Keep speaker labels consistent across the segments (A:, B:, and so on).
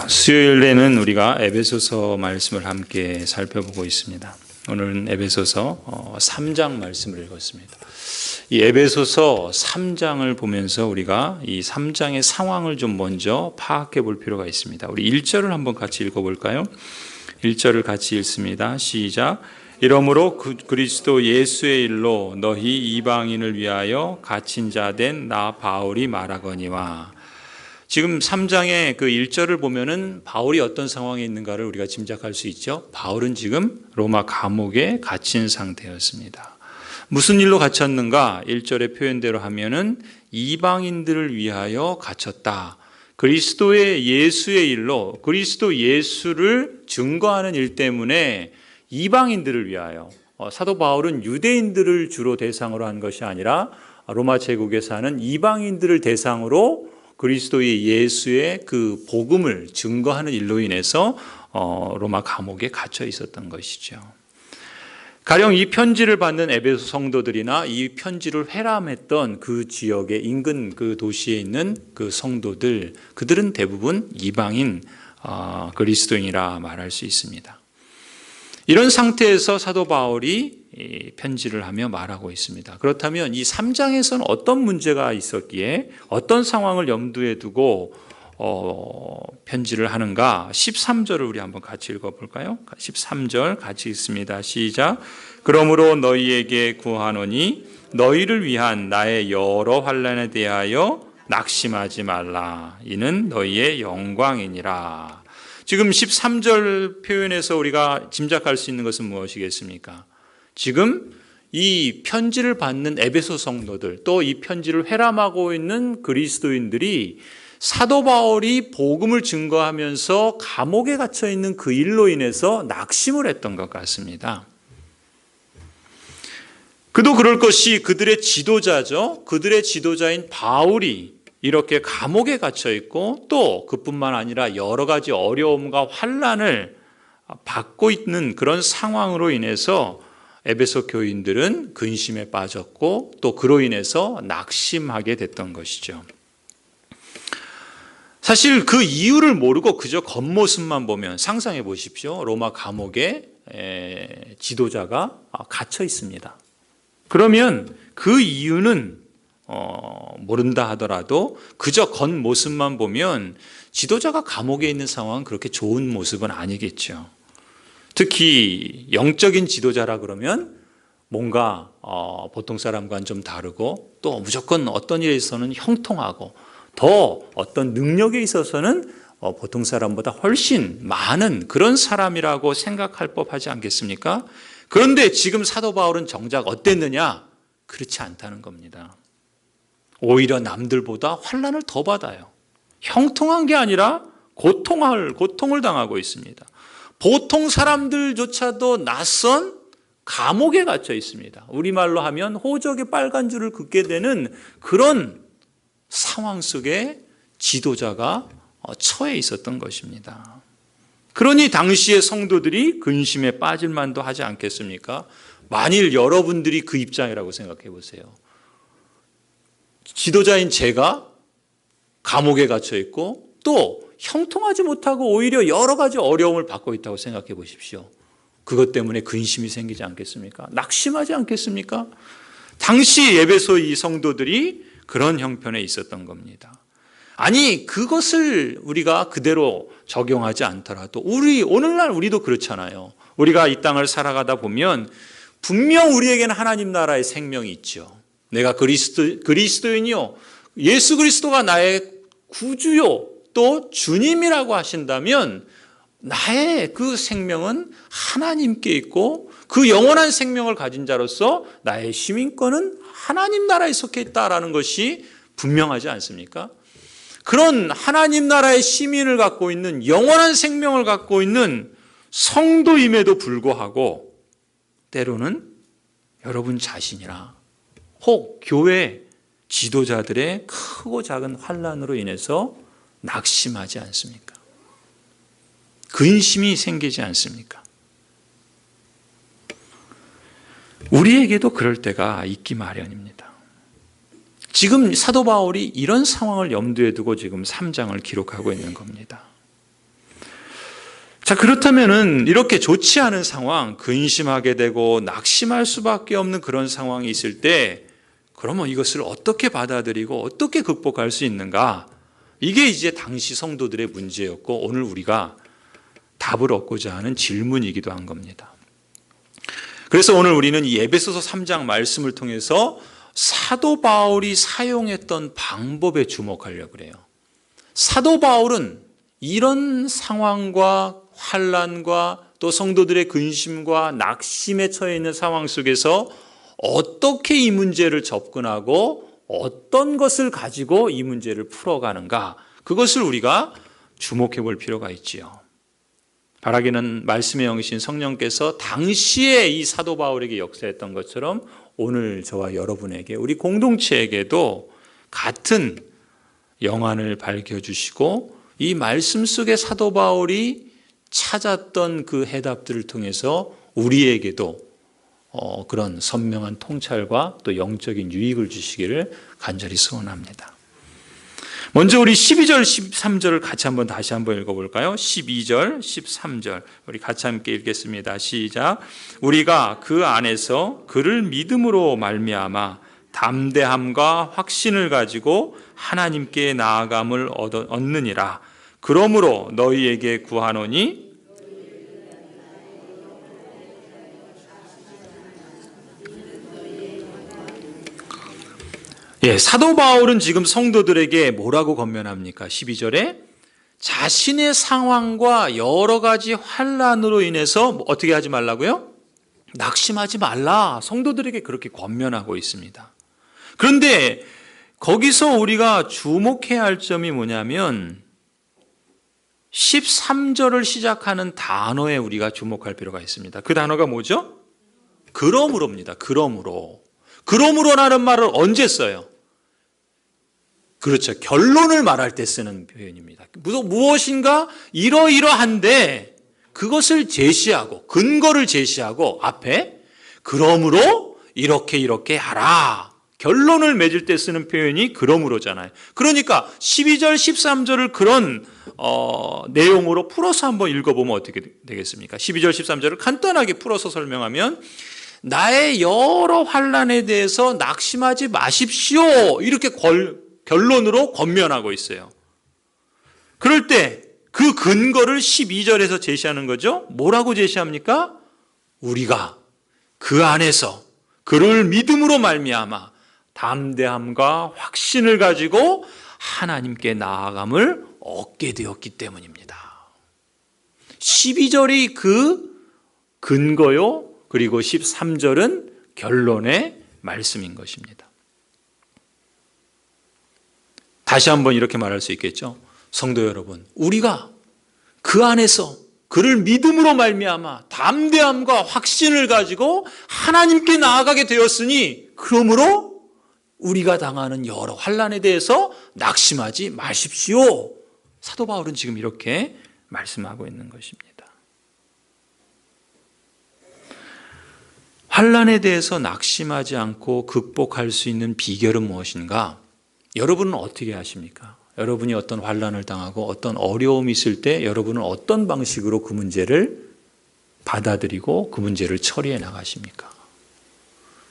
A: 수요일에는 우리가 에베소서 말씀을 함께 살펴보고 있습니다. 오늘은 에베소서 3장 말씀을 읽었습니다. 이 에베소서 3장을 보면서 우리가 이 3장의 상황을 좀 먼저 파악해 볼 필요가 있습니다. 우리 1절을 한번 같이 읽어볼까요? 1절을 같이 읽습니다. 시작. 이러므로 그리스도 예수의 일로 너희 이방인을 위하여 갇힌 자 된 나 바울이 말하거니와. 지금 3장의 그 1절을 보면은 바울이 어떤 상황에 있는가를 우리가 짐작할 수 있죠. 바울은 지금 로마 감옥에 갇힌 상태였습니다. 무슨 일로 갇혔는가? 1절의 표현대로 하면은 이방인들을 위하여 갇혔다. 그리스도의 예수의 일로, 그리스도 예수를 증거하는 일 때문에 이방인들을 위하여, 사도 바울은 유대인들을 주로 대상으로 한 것이 아니라 로마 제국에 사는 이방인들을 대상으로 그리스도의 예수의 그 복음을 증거하는 일로 인해서 로마 감옥에 갇혀 있었던 것이죠. 가령 이 편지를 받는 에베소 성도들이나 이 편지를 회람했던 그 지역의 인근 그 도시에 있는 그 성도들, 그들은 대부분 이방인 그리스도인이라 말할 수 있습니다. 이런 상태에서 사도 바울이 편지를 하며 말하고 있습니다. 그렇다면 이 3장에서는 어떤 문제가 있었기에 어떤 상황을 염두에 두고 편지를 하는가? 13절을 우리 한번 같이 읽어볼까요? 13절 같이 읽습니다. 시작. 그러므로 너희에게 구하노니 너희를 위한 나의 여러 환난에 대하여 낙심하지 말라. 이는 너희의 영광이니라. 지금 13절 표현에서 우리가 짐작할 수 있는 것은 무엇이겠습니까? 지금 이 편지를 받는 에베소 성도들, 또 이 편지를 회람하고 있는 그리스도인들이 사도 바울이 복음을 증거하면서 감옥에 갇혀 있는 그 일로 인해서 낙심을 했던 것 같습니다. 그도 그럴 것이 그들의 지도자죠. 그들의 지도자인 바울이 이렇게 감옥에 갇혀 있고 또 그뿐만 아니라 여러 가지 어려움과 환난을 받고 있는 그런 상황으로 인해서 에베소 교인들은 근심에 빠졌고 또 그로 인해서 낙심하게 됐던 것이죠. 사실 그 이유를 모르고 그저 겉모습만 보면 상상해 보십시오. 로마 감옥에 지도자가 갇혀 있습니다. 그러면 그 이유는 모른다 하더라도 그저 겉모습만 보면 지도자가 감옥에 있는 상황은 그렇게 좋은 모습은 아니겠죠. 특히 영적인 지도자라 그러면 뭔가 보통 사람과는 좀 다르고 또 무조건 어떤 일에 있어서는 형통하고 더 어떤 능력에 있어서는 보통 사람보다 훨씬 많은 그런 사람이라고 생각할 법하지 않겠습니까? 그런데 지금 사도 바울은 정작 어땠느냐? 그렇지 않다는 겁니다. 오히려 남들보다 환난을 더 받아요. 형통한 게 아니라 고통을 당하고 있습니다. 보통 사람들조차도 낯선 감옥에 갇혀 있습니다. 우리말로 하면 호적의 빨간 줄을 긋게 되는 그런 상황 속에 지도자가 처해 있었던 것입니다. 그러니 당시의 성도들이 근심에 빠질 만도 하지 않겠습니까? 만일 여러분들이 그 입장이라고 생각해 보세요. 지도자인 제가 감옥에 갇혀 있고 또 형통하지 못하고 오히려 여러 가지 어려움을 받고 있다고 생각해 보십시오. 그것 때문에 근심이 생기지 않겠습니까? 낙심하지 않겠습니까? 당시 에베소 이 성도들이 그런 형편에 있었던 겁니다. 아니, 그것을 우리가 그대로 적용하지 않더라도 오늘날 우리도 그렇잖아요. 우리가 이 땅을 살아가다 보면 분명 우리에게는 하나님 나라의 생명이 있죠. 내가 그리스도인이요, 예수 그리스도가 나의 구주요 또 주님이라고 하신다면 나의 그 생명은 하나님께 있고 그 영원한 생명을 가진 자로서 나의 시민권은 하나님 나라에 속해 있다라는 것이 분명하지 않습니까? 그런 하나님 나라의 시민을 갖고 있는 영원한 생명을 갖고 있는 성도임에도 불구하고 때로는 여러분 자신이나 혹 교회 지도자들의 크고 작은 환난으로 인해서 낙심하지 않습니까? 근심이 생기지 않습니까? 우리에게도 그럴 때가 있기 마련입니다. 지금 사도 바울이 이런 상황을 염두에 두고 지금 3장을 기록하고 있는 겁니다. 자, 그렇다면은 이렇게 좋지 않은 상황, 근심하게 되고 낙심할 수밖에 없는 그런 상황이 있을 때, 그러면 이것을 어떻게 받아들이고 어떻게 극복할 수 있는가? 이게 이제 당시 성도들의 문제였고, 오늘 우리가 답을 얻고자 하는 질문이기도 한 겁니다. 그래서 오늘 우리는 이 에베소서 3장 말씀을 통해서 사도 바울이 사용했던 방법에 주목하려고 그래요. 사도 바울은 이런 상황과 환난과 또 성도들의 근심과 낙심에 처해 있는 상황 속에서 어떻게 이 문제를 접근하고 어떤 것을 가지고 이 문제를 풀어가는가, 그것을 우리가 주목해 볼 필요가 있지요. 바라기는 말씀의 영이신 성령께서 당시에 이 사도 바울에게 역사했던 것처럼 오늘 저와 여러분에게, 우리 공동체에게도 같은 영안을 밝혀주시고 이 말씀 속에 사도 바울이 찾았던 그 해답들을 통해서 우리에게도 그런 선명한 통찰과 또 영적인 유익을 주시기를 간절히 소원합니다. 먼저 우리 12절, 13절을 같이 다시 한번 읽어볼까요? 12절, 13절 우리 같이 함께 읽겠습니다. 시작. 우리가 그 안에서 그를 믿음으로 말미암아 담대함과 확신을 가지고 하나님께 나아감을 얻느니라. 그러므로 너희에게 구하노니 사도 바울은 지금 성도들에게 뭐라고 권면합니까? 12절에 자신의 상황과 여러 가지 환난으로 인해서 어떻게 하지 말라고요? 낙심하지 말라. 성도들에게 그렇게 권면하고 있습니다. 그런데 거기서 우리가 주목해야 할 점이 뭐냐면 13절을 시작하는 단어에 우리가 주목할 필요가 있습니다. 그 단어가 뭐죠? 그러므로입니다. 그러므로. 그러므로라는 말을 언제 써요? 그렇죠. 결론을 말할 때 쓰는 표현입니다. 무엇인가 이러이러한데 그것을 제시하고 근거를 제시하고 앞에 그러므로 이렇게 하라. 결론을 맺을 때 쓰는 표현이 그러므로잖아요. 그러니까 12절, 13절을 그런 내용으로 풀어서 한번 읽어보면 어떻게 되겠습니까? 12절, 13절을 간단하게 풀어서 설명하면 나의 여러 환난에 대해서 낙심하지 마십시오. 이렇게 결론으로 권면하고 있어요. 그럴 때 그 근거를 12절에서 제시하는 거죠. 뭐라고 제시합니까? 우리가 그 안에서 그를 믿음으로 말미암아 담대함과 확신을 가지고 하나님께 나아감을 얻게 되었기 때문입니다. 12절이 그 근거요, 그리고 13절은 결론의 말씀인 것입니다. 다시 한번 이렇게 말할 수 있겠죠. 성도 여러분, 우리가 그 안에서 그를 믿음으로 말미암아 담대함과 확신을 가지고 하나님께 나아가게 되었으니 그러므로 우리가 당하는 여러 환난에 대해서 낙심하지 마십시오. 사도 바울은 지금 이렇게 말씀하고 있는 것입니다. 환난에 대해서 낙심하지 않고 극복할 수 있는 비결은 무엇인가? 여러분은 어떻게 하십니까? 여러분이 어떤 환난을 당하고 어떤 어려움이 있을 때 여러분은 어떤 방식으로 그 문제를 받아들이고 그 문제를 처리해 나가십니까?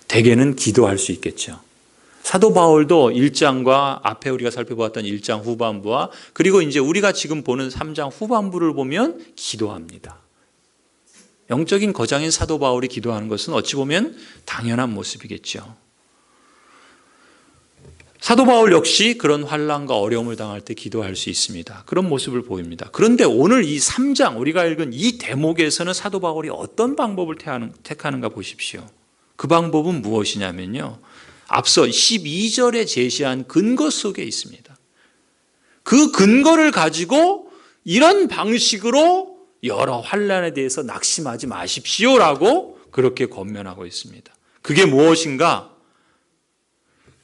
A: 대개는 기도할 수 있겠죠. 사도 바울도 1장과 앞에 우리가 살펴보았던 1장 후반부와 그리고 이제 우리가 지금 보는 3장 후반부를 보면 기도합니다. 영적인 거장인 사도 바울이 기도하는 것은 어찌 보면 당연한 모습이겠죠. 사도 바울 역시 그런 환난과 어려움을 당할 때 기도할 수 있습니다. 그런 모습을 보입니다. 그런데 오늘 이 3장 우리가 읽은 이 대목에서는 사도 바울이 어떤 방법을 택하는가 보십시오. 그 방법은 무엇이냐면요, 앞서 12절에 제시한 근거 속에 있습니다. 그 근거를 가지고 이런 방식으로 여러 환난에 대해서 낙심하지 마십시오라고 그렇게 권면하고 있습니다. 그게 무엇인가?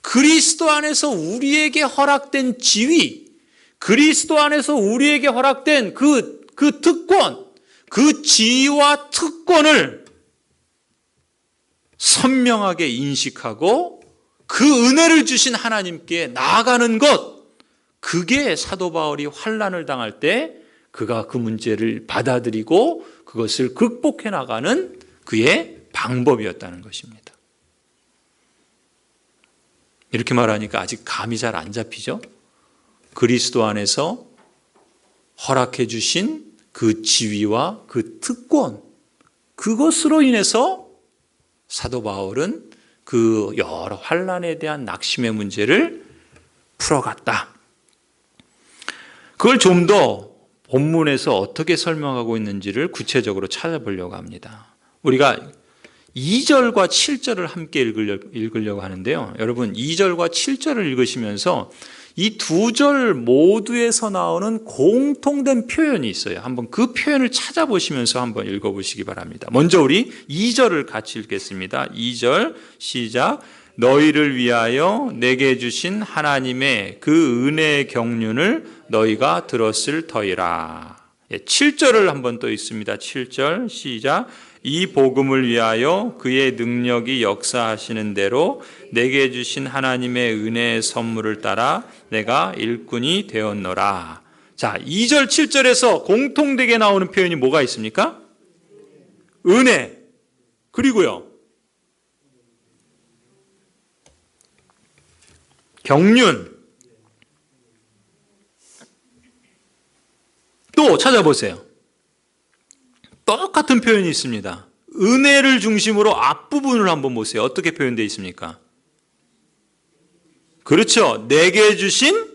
A: 그리스도 안에서 우리에게 허락된 지위, 그리스도 안에서 우리에게 허락된 그 특권, 그 지위와 특권을 선명하게 인식하고 그 은혜를 주신 하나님께 나아가는 것, 그게 사도 바울이 환난을 당할 때 그가 그 문제를 받아들이고 그것을 극복해 나가는 그의 방법이었다는 것입니다. 이렇게 말하니까 아직 감이 잘 안 잡히죠? 그리스도 안에서 허락해 주신 그 지위와 그 특권, 그것으로 인해서 사도 바울은 그 여러 환난에 대한 낙심의 문제를 풀어갔다. 그걸 좀 더 본문에서 어떻게 설명하고 있는지를 구체적으로 찾아보려고 합니다. 우리가 2절과 7절을 함께 읽으려고 하는데요. 여러분 2절과 7절을 읽으시면서 이 두 절 모두에서 나오는 공통된 표현이 있어요. 한번 그 표현을 찾아보시면서 한번 읽어보시기 바랍니다. 먼저 우리 2절을 같이 읽겠습니다. 2절 시작. 너희를 위하여 내게 주신 하나님의 그 은혜의 경륜을 너희가 들었을 터이라. 7절을 한번 또 읽습니다. 7절 시작. 이 복음을 위하여 그의 능력이 역사하시는 대로 내게 주신 하나님의 은혜의 선물을 따라 내가 일꾼이 되었노라. 자, 2절 7절에서 공통되게 나오는 표현이 뭐가 있습니까? 은혜. 그리고요, 경륜. 또 찾아보세요. 똑같은 표현이 있습니다. 은혜를 중심으로 앞부분을 한번 보세요. 어떻게 표현되어 있습니까? 그렇죠. 내게 주신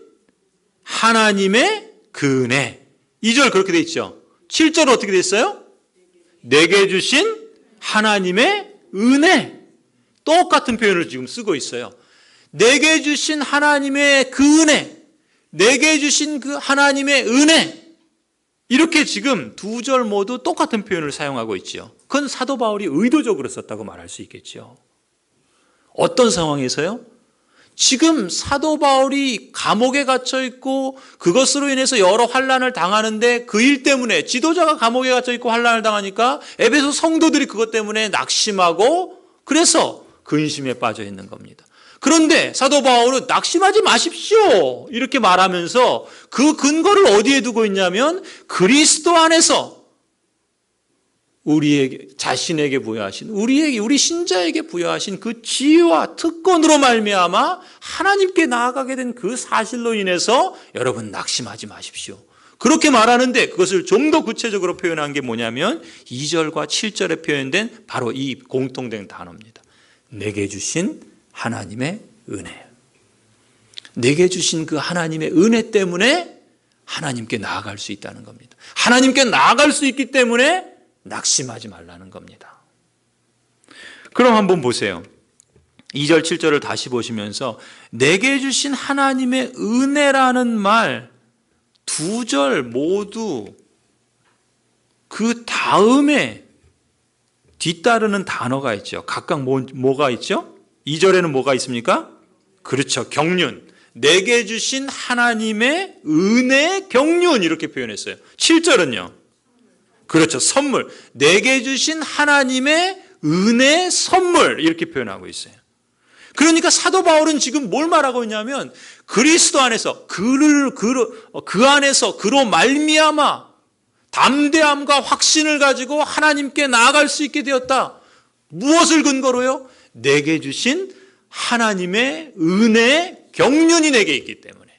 A: 하나님의 그 은혜. 2절 그렇게 되어 있죠. 7절 어떻게 되어 있어요? 내게 주신 하나님의 은혜. 똑같은 표현을 지금 쓰고 있어요. 내게 주신 하나님의 그 은혜, 내게 주신 그 하나님의 은혜, 이렇게 지금 두 절 모두 똑같은 표현을 사용하고 있죠. 그건 사도 바울이 의도적으로 썼다고 말할 수 있겠죠. 어떤 상황에서요? 지금 사도 바울이 감옥에 갇혀 있고 그것으로 인해서 여러 환난을 당하는데 그 일 때문에, 지도자가 감옥에 갇혀 있고 환난을 당하니까 에베소 성도들이 그것 때문에 낙심하고 그래서 근심에 빠져 있는 겁니다. 그런데 사도 바울은 낙심하지 마십시오 이렇게 말하면서 그 근거를 어디에 두고 있냐면 그리스도 안에서 우리에게, 자신에게 부여하신, 우리 신자에게 부여하신 그 지혜와 특권으로 말미암아 하나님께 나아가게 된 그 사실로 인해서 여러분 낙심하지 마십시오. 그렇게 말하는데 그것을 좀 더 구체적으로 표현한 게 뭐냐면 2절과 7절에 표현된 바로 이 공통된 단어입니다. 내게 주신 하나님의 은혜. 내게 주신 그 하나님의 은혜 때문에 하나님께 나아갈 수 있다는 겁니다. 하나님께 나아갈 수 있기 때문에 낙심하지 말라는 겁니다. 그럼 한번 보세요. 2절 7절을 다시 보시면서 내게 주신 하나님의 은혜라는 말 두 절 모두 그 다음에 뒤따르는 단어가 있죠. 각각 뭐가 있죠? 2절에는 뭐가 있습니까? 그렇죠. 경륜. 내게 주신 하나님의 은혜 경륜 이렇게 표현했어요. 7절은요. 그렇죠. 선물. 내게 주신 하나님의 은혜 선물 이렇게 표현하고 있어요. 그러니까 사도 바울은 지금 뭘 말하고 있냐면 그리스도 안에서 그 안에서 그로 말미암아 담대함과 확신을 가지고 하나님께 나아갈 수 있게 되었다. 무엇을 근거로요? 내게 주신 하나님의 은혜 경륜이 내게 있기 때문에,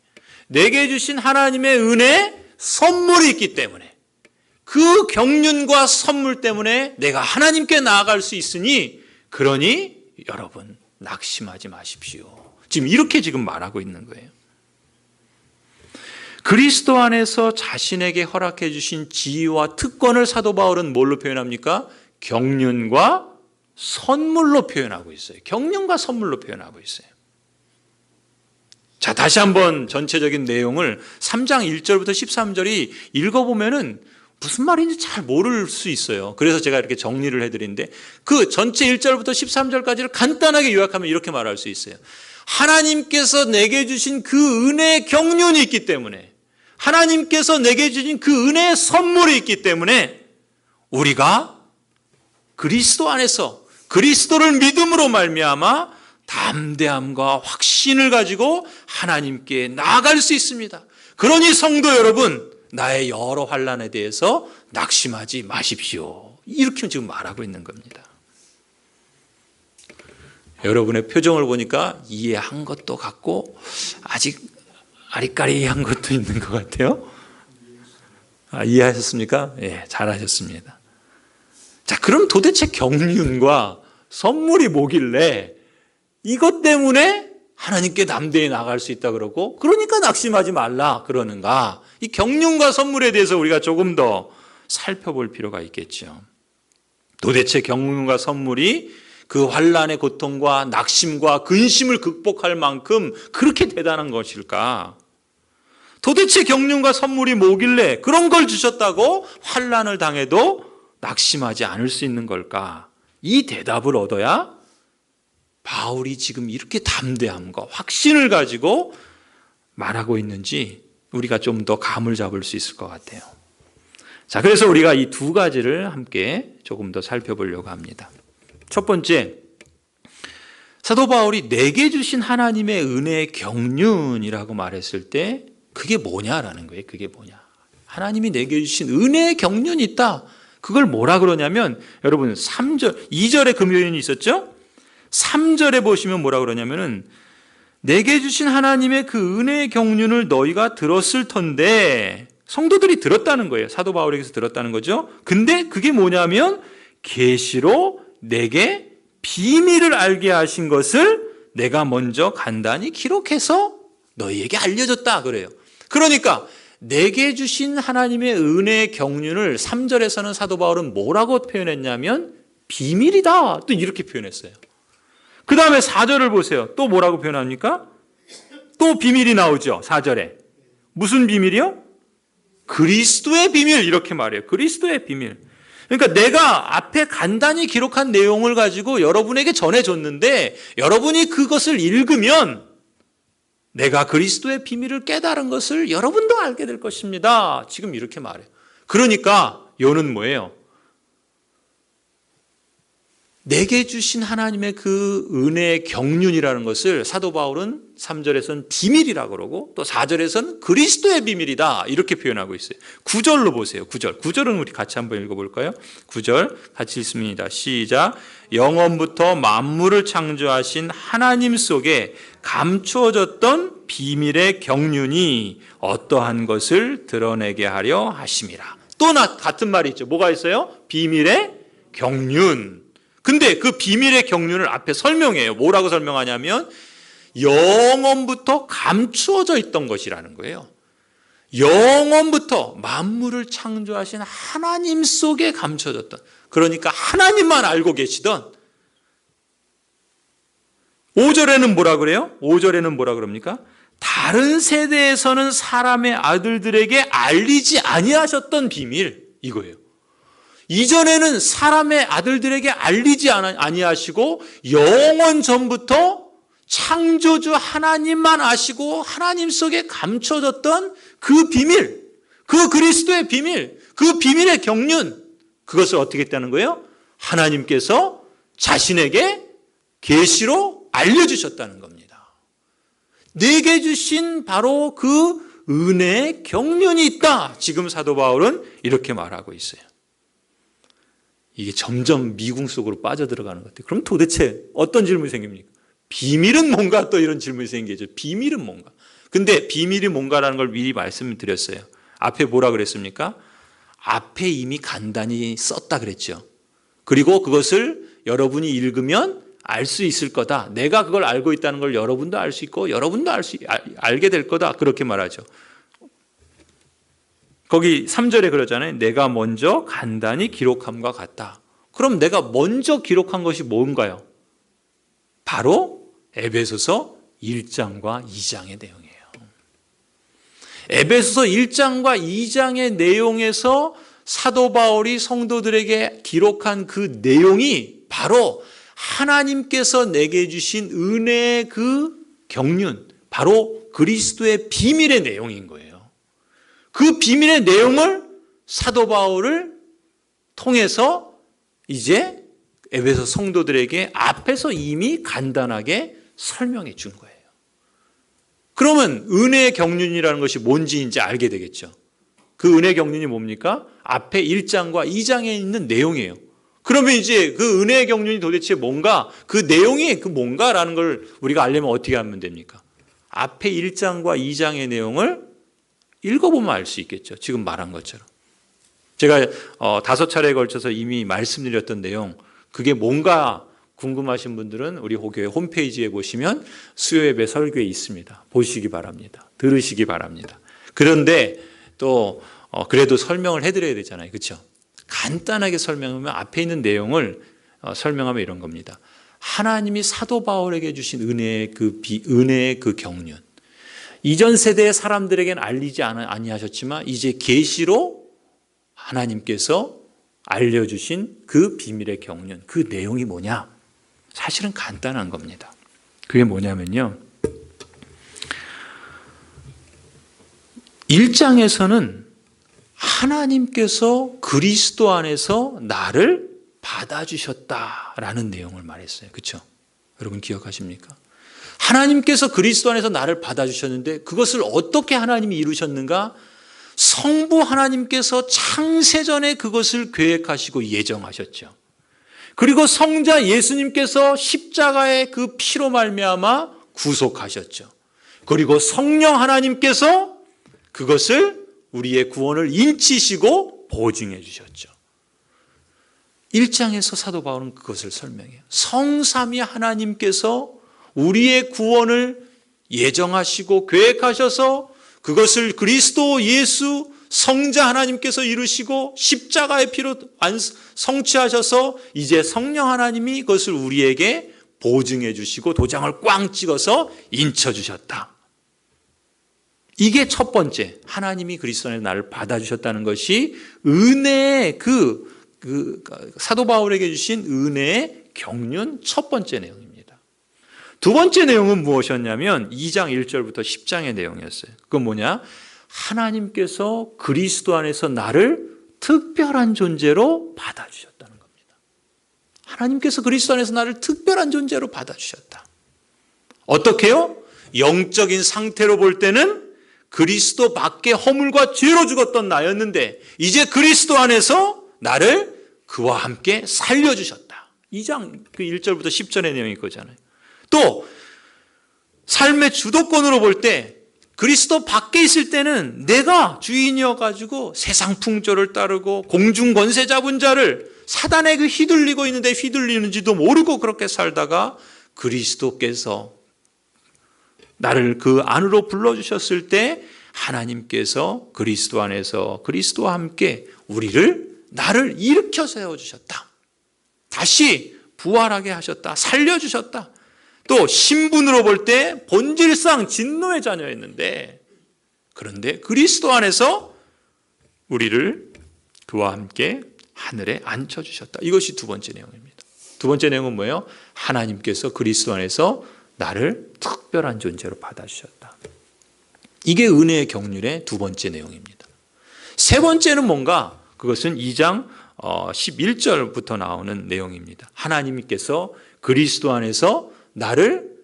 A: 내게 주신 하나님의 은혜 선물이 있기 때문에, 그 경륜과 선물 때문에 내가 하나님께 나아갈 수 있으니 그러니 여러분 낙심하지 마십시오. 지금 이렇게 지금 말하고 있는 거예요. 그리스도 안에서 자신에게 허락해 주신 지위와 특권을 사도 바울은 뭘로 표현합니까? 경륜과 선물로 표현하고 있어요. 경륜과 선물로 표현하고 있어요. 자, 다시 한번 전체적인 내용을 3장 1절부터 13절이 읽어보면은 무슨 말인지 잘 모를 수 있어요. 그래서 제가 이렇게 정리를 해드리는데 그 전체 1절부터 13절까지를 간단하게 요약하면 이렇게 말할 수 있어요. 하나님께서 내게 주신 그 은혜의 경륜이 있기 때문에, 하나님께서 내게 주신 그 은혜의 선물이 있기 때문에 우리가 그리스도 안에서 그리스도를 믿음으로 말미암아 담대함과 확신을 가지고 하나님께 나아갈 수 있습니다. 그러니 성도 여러분 나의 여러 환난에 대해서 낙심하지 마십시오. 이렇게 지금 말하고 있는 겁니다. 여러분의 표정을 보니까 이해한 것도 같고 아직 아리까리한 것도 있는 것 같아요. 이해하셨습니까? 예, 잘하셨습니다. 자, 그럼 도대체 경륜과 선물이 뭐길래 이것 때문에 하나님께 담대히 나갈 수 있다 그러고 그러니까 낙심하지 말라 그러는가? 이 경륜과 선물에 대해서 우리가 조금 더 살펴볼 필요가 있겠죠. 도대체 경륜과 선물이 그 환난의 고통과 낙심과 근심을 극복할 만큼 그렇게 대단한 것일까? 도대체 경륜과 선물이 뭐길래 그런 걸 주셨다고 환난을 당해도 낙심하지 않을 수 있는 걸까? 이 대답을 얻어야 바울이 지금 이렇게 담대함과 확신을 가지고 말하고 있는지 우리가 좀 더 감을 잡을 수 있을 것 같아요. 자, 그래서 우리가 이 두 가지를 함께 조금 더 살펴보려고 합니다. 첫 번째, 사도 바울이 내게 주신 하나님의 은혜의 경륜이라고 말했을 때 그게 뭐냐라는 거예요. 그게 뭐냐. 하나님이 내게 주신 은혜의 경륜이 있다. 그걸 뭐라 그러냐면 여러분 3절, 2절에 금요일이 있었죠? 3절에 보시면 뭐라 그러냐면은 내게 주신 하나님의 그 은혜의 경륜을 너희가 들었을 텐데 성도들이 들었다는 거예요. 사도 바울에게서 들었다는 거죠. 근데 그게 뭐냐면 계시로 내게 비밀을 알게 하신 것을 내가 먼저 간단히 기록해서 너희에게 알려줬다 그래요. 그러니까 내게 주신 하나님의 은혜의 경륜을 3절에서는 사도 바울은 뭐라고 표현했냐면 비밀이다. 또 이렇게 표현했어요. 그 다음에 4절을 보세요. 또 뭐라고 표현합니까? 또 비밀이 나오죠. 4절에. 무슨 비밀이요? 그리스도의 비밀 이렇게 말해요. 그리스도의 비밀. 그러니까 내가 앞에 간단히 기록한 내용을 가지고 여러분에게 전해줬는데 여러분이 그것을 읽으면 내가 그리스도의 비밀을 깨달은 것을 여러분도 알게 될 것입니다. 지금 이렇게 말해요. 그러니까 요는 뭐예요? 내게 주신 하나님의 그 은혜의 경륜이라는 것을 사도 바울은 3절에서는 비밀이라고 그러고 또 4절에서는 그리스도의 비밀이다 이렇게 표현하고 있어요. 9절로 보세요. 9절은 우리 같이 한번 읽어볼까요? 9절 같이 읽습니다. 시작. 영원부터 만물을 창조하신 하나님 속에 감추어졌던 비밀의 경륜이 어떠한 것을 드러내게 하려 하심이라. 또 같은 말이 있죠. 뭐가 있어요? 비밀의 경륜. 근데 그 비밀의 경륜을 앞에 설명해요. 뭐라고 설명하냐면 영원부터 감추어져 있던 것이라는 거예요. 영원부터 만물을 창조하신 하나님 속에 감춰졌던, 그러니까 하나님만 알고 계시던. 5절에는 뭐라 그래요? 5절에는 뭐라 그럽니까? 다른 세대에서는 사람의 아들들에게 알리지 아니하셨던 비밀, 이거예요. 이전에는 사람의 아들들에게 알리지 아니하시고 영원 전부터 창조주 하나님만 아시고 하나님 속에 감춰졌던 그 비밀, 그 그리스도의 비밀, 그 비밀의 경륜, 그것을 어떻게 했다는 거예요? 하나님께서 자신에게 계시로 알려주셨다는 겁니다. 내게 주신 바로 그 은혜의 경륜이 있다. 지금 사도 바울은 이렇게 말하고 있어요. 이게 점점 미궁 속으로 빠져들어가는 것 같아요. 그럼 도대체 어떤 질문이 생깁니까? 비밀은 뭔가? 또 이런 질문이 생기죠. 비밀은 뭔가? 근데 비밀이 뭔가라는 걸 미리 말씀을 드렸어요. 앞에 뭐라 그랬습니까? 앞에 이미 간단히 썼다 그랬죠. 그리고 그것을 여러분이 읽으면 알 수 있을 거다. 내가 그걸 알고 있다는 걸 여러분도 알 수 있고 여러분도 알게 될 거다. 그렇게 말하죠. 거기 3절에 그러잖아요. 내가 먼저 간단히 기록함과 같다. 그럼 내가 먼저 기록한 것이 뭔가요? 바로 에베소서 1장과 2장의 내용이에요. 에베소서 1장과 2장의 내용에서 사도 바울이 성도들에게 기록한 그 내용이 바로 하나님께서 내게 주신 은혜의 그 경륜, 바로 그리스도의 비밀의 내용인 거예요. 그 비밀의 내용을 사도 바울을 통해서 이제 에베소 성도들에게 앞에서 이미 간단하게 설명해 준 거예요. 그러면 은혜의 경륜이라는 것이 뭔지 이제 알게 되겠죠. 그 은혜 경륜이 뭡니까? 앞에 1장과 2장에 있는 내용이에요. 그러면 이제 그 은혜의 경륜이 도대체 뭔가, 그 내용이 그 뭔가라는 걸 우리가 알려면 어떻게 하면 됩니까? 앞에 1장과 2장의 내용을 읽어보면 알 수 있겠죠. 지금 말한 것처럼. 제가 5차례에 걸쳐서 이미 말씀드렸던 내용, 그게 뭔가 궁금하신 분들은 우리 교회 홈페이지에 보시면 수요예배 설교에 있습니다. 보시기 바랍니다. 들으시기 바랍니다. 그런데 또 그래도 설명을 해드려야 되잖아요. 그렇죠? 간단하게 설명하면 앞에 있는 내용을 설명하면 이런 겁니다. 하나님이 사도 바울에게 주신 은혜의 그 경륜, 이전 세대의 사람들에게는 알리지 아니하셨지만 이제 계시로 하나님께서 알려주신 그 비밀의 경륜, 그 내용이 뭐냐? 사실은 간단한 겁니다. 그게 뭐냐면요, 1장에서는 하나님께서 그리스도 안에서 나를 받아주셨다라는 내용을 말했어요. 그렇죠? 여러분 기억하십니까? 하나님께서 그리스도 안에서 나를 받아주셨는데 그것을 어떻게 하나님이 이루셨는가? 성부 하나님께서 창세전에 그것을 계획하시고 예정하셨죠. 그리고 성자 예수님께서 십자가의 그 피로 말미암아 구속하셨죠. 그리고 성령 하나님께서 그것을 우리의 구원을 인치시고 보증해 주셨죠. 1장에서 사도 바울은 그것을 설명해요. 성삼위 하나님께서 우리의 구원을 예정하시고 계획하셔서 그것을 그리스도 예수 성자 하나님께서 이루시고 십자가의 피로 성취하셔서 이제 성령 하나님이 그것을 우리에게 보증해 주시고 도장을 꽝 찍어서 인쳐 주셨다. 이게 첫 번째, 하나님이 그리스도 안에서 나를 받아주셨다는 것이 은혜의 그 사도 바울에게 주신 은혜의 경륜 첫 번째 내용입니다. 두 번째 내용은 무엇이었냐면 2장 1절부터 10장의 내용이었어요. 그건 뭐냐? 하나님께서 그리스도 안에서 나를 특별한 존재로 받아주셨다는 겁니다. 하나님께서 그리스도 안에서 나를 특별한 존재로 받아주셨다. 어떻게요? 영적인 상태로 볼 때는 그리스도 밖에 허물과 죄로 죽었던 나였는데 이제 그리스도 안에서 나를 그와 함께 살려주셨다. 2장 1절부터 10절의 내용이 그거잖아요. 또 삶의 주도권으로 볼 때 그리스도 밖에 있을 때는 내가 주인이어가지고 세상 풍조를 따르고 공중 권세 잡은 자를 사단에게 휘둘리고 있는데 휘둘리는지도 모르고 그렇게 살다가 그리스도께서 나를 그 안으로 불러주셨을 때 하나님께서 그리스도 안에서 그리스도와 함께 나를 일으켜 세워주셨다. 다시 부활하게 하셨다. 살려주셨다. 또 신분으로 볼 때 본질상 진노의 자녀였는데 그런데 그리스도 안에서 우리를 그와 함께 하늘에 앉혀주셨다. 이것이 두 번째 내용입니다. 두 번째 내용은 뭐예요? 하나님께서 그리스도 안에서 나를 특별한 존재로 받아주셨다. 이게 은혜의 경륜의 두 번째 내용입니다. 세 번째는 뭔가? 그것은 2장 11절부터 나오는 내용입니다. 하나님께서 그리스도 안에서 나를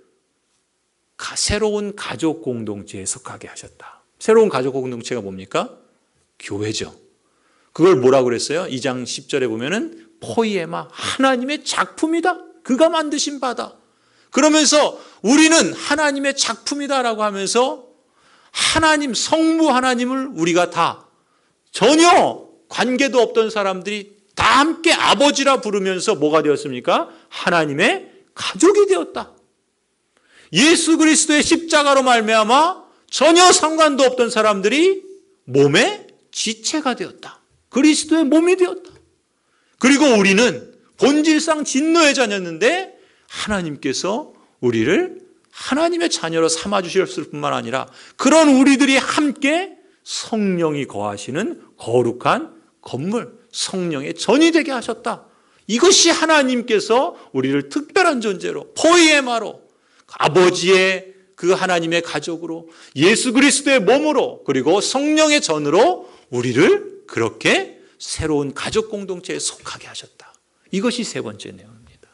A: 새로운 가족 공동체에 속하게 하셨다. 새로운 가족 공동체가 뭡니까? 교회죠. 그걸 뭐라고 그랬어요? 2장 10절에 보면은 포이에마, 하나님의 작품이다. 그가 만드신 바다. 그러면서 우리는 하나님의 작품이다라고 하면서 하나님, 성부 하나님을 우리가 다 전혀 관계도 없던 사람들이 다 함께 아버지라 부르면서 뭐가 되었습니까? 하나님의 가족이 되었다. 예수 그리스도의 십자가로 말미암아 전혀 상관도 없던 사람들이 몸의 지체가 되었다. 그리스도의 몸이 되었다. 그리고 우리는 본질상 진노의 자녀였는데 하나님께서 우리를 하나님의 자녀로 삼아주셨을 뿐만 아니라 그런 우리들이 함께 성령이 거하시는 거룩한 건물, 성령의 전이 되게 하셨다. 이것이 하나님께서 우리를 특별한 존재로 포이에마로 아버지의 그 하나님의 가족으로 예수 그리스도의 몸으로 그리고 성령의 전으로 우리를 그렇게 새로운 가족 공동체에 속하게 하셨다. 이것이 세 번째 내용입니다.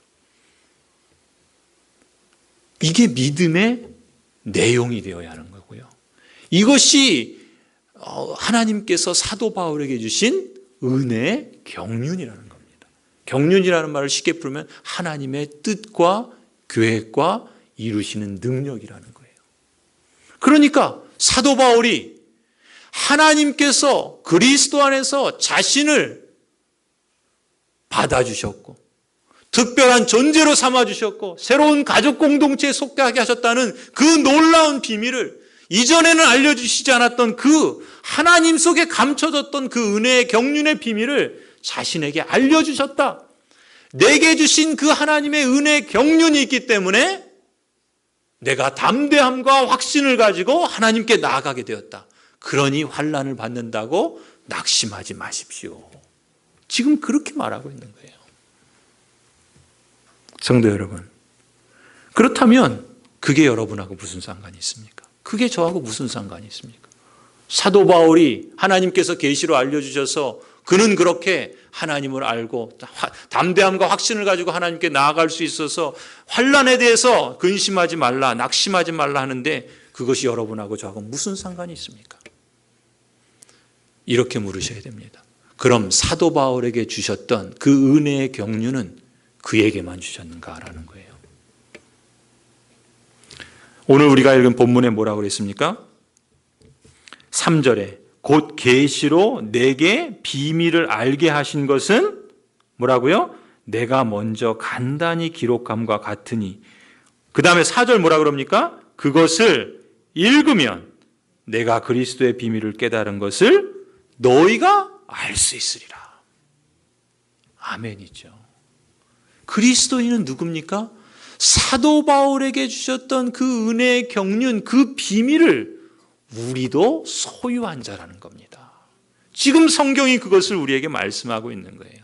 A: 이게 믿음의 내용이 되어야 하는 거고요. 이것이 하나님께서 사도 바울에게 주신 은혜의 경륜이라는 겁니다. 경륜이라는 말을 쉽게 부르면 하나님의 뜻과 계획과 이루시는 능력이라는 거예요. 그러니까 사도 바울이 하나님께서 그리스도 안에서 자신을 받아주셨고 특별한 존재로 삼아주셨고 새로운 가족 공동체에 속하게 하셨다는 그 놀라운 비밀을 이전에는 알려주시지 않았던 그 하나님 속에 감춰졌던 그 은혜의 경륜의 비밀을 자신에게 알려주셨다. 내게 주신 그 하나님의 은혜의 경륜이 있기 때문에 내가 담대함과 확신을 가지고 하나님께 나아가게 되었다. 그러니 환난을 받는다고 낙심하지 마십시오. 지금 그렇게 말하고 있는 거예요. 성도 여러분, 그렇다면 그게 여러분하고 무슨 상관이 있습니까? 그게 저하고 무슨 상관이 있습니까? 사도 바울이 하나님께서 계시로 알려주셔서 그는 그렇게 하나님을 알고 담대함과 확신을 가지고 하나님께 나아갈 수 있어서 환난에 대해서 근심하지 말라, 낙심하지 말라 하는데 그것이 여러분하고 저하고 무슨 상관이 있습니까? 이렇게 물으셔야 됩니다. 그럼 사도 바울에게 주셨던 그 은혜의 경륜은 그에게만 주셨는가라는 거예요. 오늘 우리가 읽은 본문에 뭐라고 그랬습니까? 3절에 곧 계시로 내게 비밀을 알게 하신 것은 뭐라고요? 내가 먼저 간단히 기록함과 같으니. 그 다음에 4절 뭐라 그럽니까? 그것을 읽으면 내가 그리스도의 비밀을 깨달은 것을 너희가 알 수 있으리라. 아멘이죠. 그리스도인은 누굽니까? 사도 바울에게 주셨던 그 은혜의 경륜, 그 비밀을 우리도 소유한 자라는 겁니다. 지금 성경이 그것을 우리에게 말씀하고 있는 거예요.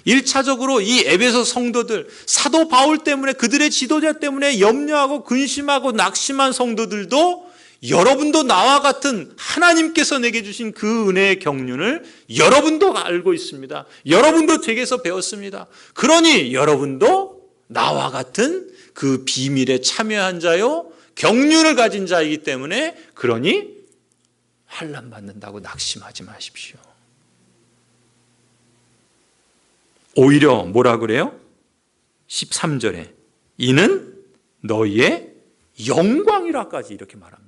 A: 1차적으로 이 에베소 성도들, 사도 바울 때문에 그들의 지도자 때문에 염려하고 근심하고 낙심한 성도들도 여러분도 나와 같은 하나님께서 내게 주신 그 은혜의 경륜을 여러분도 알고 있습니다. 여러분도 제게서 배웠습니다. 그러니 여러분도 나와 같은 그 비밀에 참여한 자요, 경륜을 가진 자이기 때문에 그러니 환난 받는다고 낙심하지 마십시오. 오히려 뭐라 그래요? 13절에 이는 너희의 영광이라까지 이렇게 말합니다.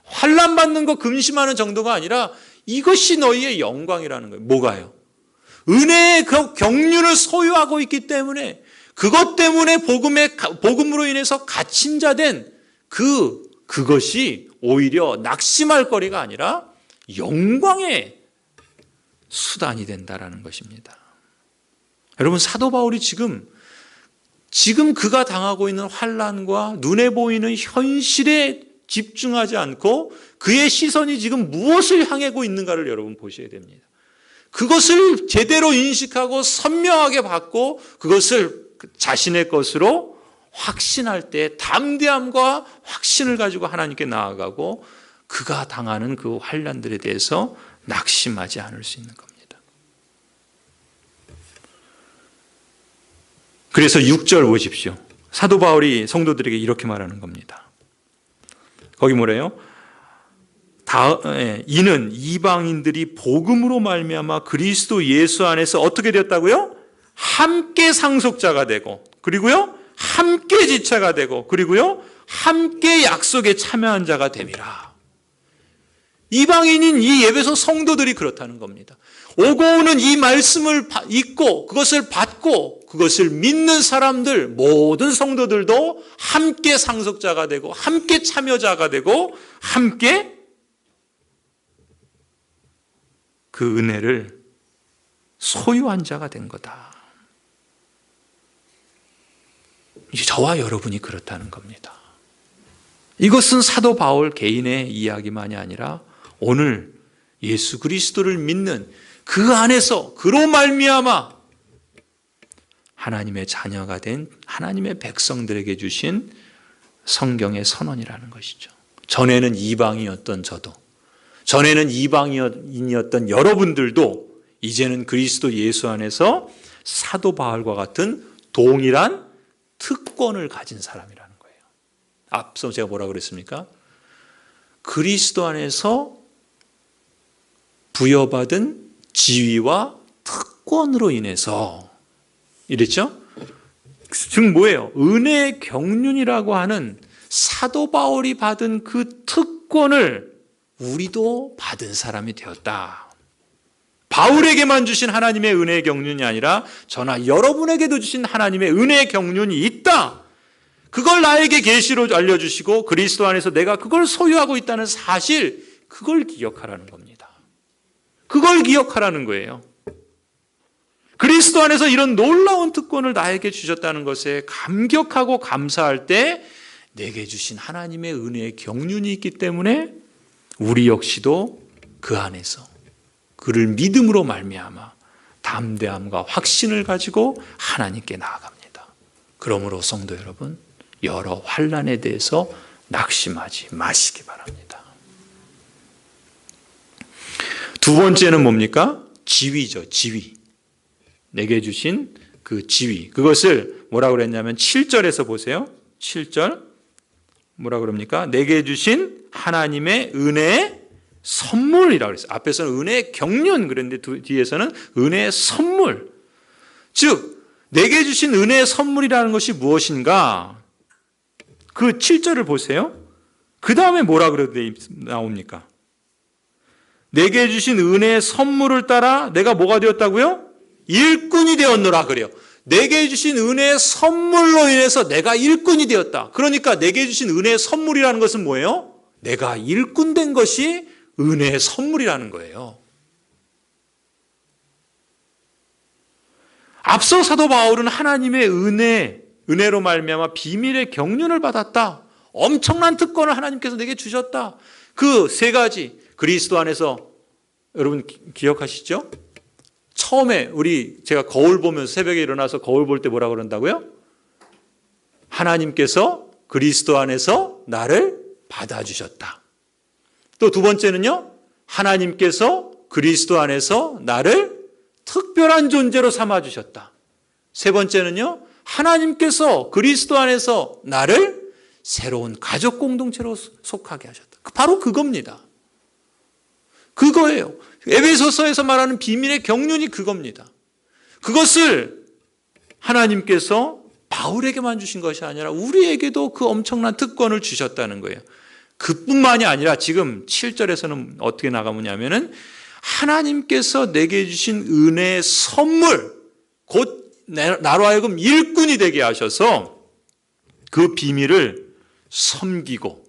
A: 환난 받는 거 근심하는 정도가 아니라 이것이 너희의 영광이라는 거예요. 뭐가요? 은혜의 그 경륜을 소유하고 있기 때문에 그것 때문에 복음으로 인해서 갇힌 자 된 그것이 오히려 낙심할 거리가 아니라 영광의 수단이 된다라는 것입니다. 여러분 사도 바울이 지금 그가 당하고 있는 환난과 눈에 보이는 현실에 집중하지 않고 그의 시선이 지금 무엇을 향하고 있는가를 여러분 보셔야 됩니다. 그것을 제대로 인식하고 선명하게 받고 그것을 자신의 것으로 확신할 때 담대함과 확신을 가지고 하나님께 나아가고 그가 당하는 그 환난들에 대해서 낙심하지 않을 수 있는 겁니다. 그래서 6절 보십시오. 사도 바울이 성도들에게 이렇게 말하는 겁니다. 거기 뭐래요? 이는 이방인들이 복음으로 말미암아 그리스도 예수 안에서 어떻게 되었다고요? 함께 상속자가 되고 그리고요 함께 지체가 되고 그리고요 함께 약속에 참여한 자가 됨이라. 이방인인 이 에베소 성도들이 그렇다는 겁니다. 오고 오는 이 말씀을 읽고 그것을 받고 그것을 믿는 사람들 모든 성도들도 함께 상속자가 되고 함께 참여자가 되고 함께 그 은혜를 소유한 자가 된 거다. 이제 저와 여러분이 그렇다는 겁니다. 이것은 사도 바울 개인의 이야기만이 아니라 오늘 예수 그리스도를 믿는 그 안에서 그로 말미암아 하나님의 자녀가 된 하나님의 백성들에게 주신 성경의 선언이라는 것이죠. 전에는 이방이었던 저도, 전에는 이방인이었던 여러분들도 이제는 그리스도 예수 안에서 사도 바울과 같은 동일한 특권을 가진 사람이라는 거예요. 앞서 제가 뭐라고 그랬습니까? 그리스도 안에서 부여받은 지위와 특권으로 인해서 이랬죠? 즉 뭐예요? 은혜의 경륜이라고 하는 사도 바울이 받은 그 특권을 우리도 받은 사람이 되었다. 바울에게만 주신 하나님의 은혜의 경륜이 아니라 저나 여러분에게도 주신 하나님의 은혜의 경륜이 있다. 그걸 나에게 계시로 알려주시고 그리스도 안에서 내가 그걸 소유하고 있다는 사실, 그걸 기억하라는 겁니다. 그걸 기억하라는 거예요. 그리스도 안에서 이런 놀라운 특권을 나에게 주셨다는 것에 감격하고 감사할 때 내게 주신 하나님의 은혜의 경륜이 있기 때문에 우리 역시도 그 안에서 그를 믿음으로 말미암아 담대함과 확신을 가지고 하나님께 나아갑니다. 그러므로 성도 여러분, 여러 환난에 대해서 낙심하지 마시기 바랍니다. 두 번째는 뭡니까? 지위죠. 지위. 내게 주신 그 지위. 그것을 뭐라고 그랬냐면 7절에서 보세요. 7절 뭐라 그럽니까? 내게 주신 하나님의 은혜의 선물이라고 그랬어요. 앞에서는 은혜의 경륜 그랬는데 뒤에서는 은혜의 선물. 즉 내게 주신 은혜의 선물이라는 것이 무엇인가? 그 7절을 보세요. 그 다음에 뭐라 그래 나옵니까? 내게 주신 은혜의 선물을 따라 내가 뭐가 되었다고요? 일꾼이 되었노라 그래요. 내게 주신 은혜의 선물로 인해서 내가 일꾼이 되었다. 그러니까 내게 주신 은혜의 선물이라는 것은 뭐예요? 내가 일꾼 된 것이 은혜의 선물이라는 거예요. 앞서 사도 바울은 하나님의 은혜로 말미암아 비밀의 경륜을 받았다. 엄청난 특권을 하나님께서 내게 주셨다. 그 세 가지 그리스도 안에서 여러분 기억하시죠? 처음에 제가 거울 보면서 새벽에 일어나서 거울 볼 때 뭐라고 그런다고요? 하나님께서 그리스도 안에서 나를 받아주셨다. 또 두 번째는요, 하나님께서 그리스도 안에서 나를 특별한 존재로 삼아주셨다. 세 번째는요, 하나님께서 그리스도 안에서 나를 새로운 가족 공동체로 속하게 하셨다. 바로 그겁니다. 그거예요. 에베소서에서 말하는 비밀의 경륜이 그겁니다. 그것을 하나님께서 바울에게만 주신 것이 아니라 우리에게도 그 엄청난 특권을 주셨다는 거예요. 그뿐만이 아니라 지금 7절에서는 어떻게 나가냐면은 하나님께서 내게 주신 은혜의 선물, 곧 나로 하여금 일꾼이 되게 하셔서 그 비밀을 섬기고,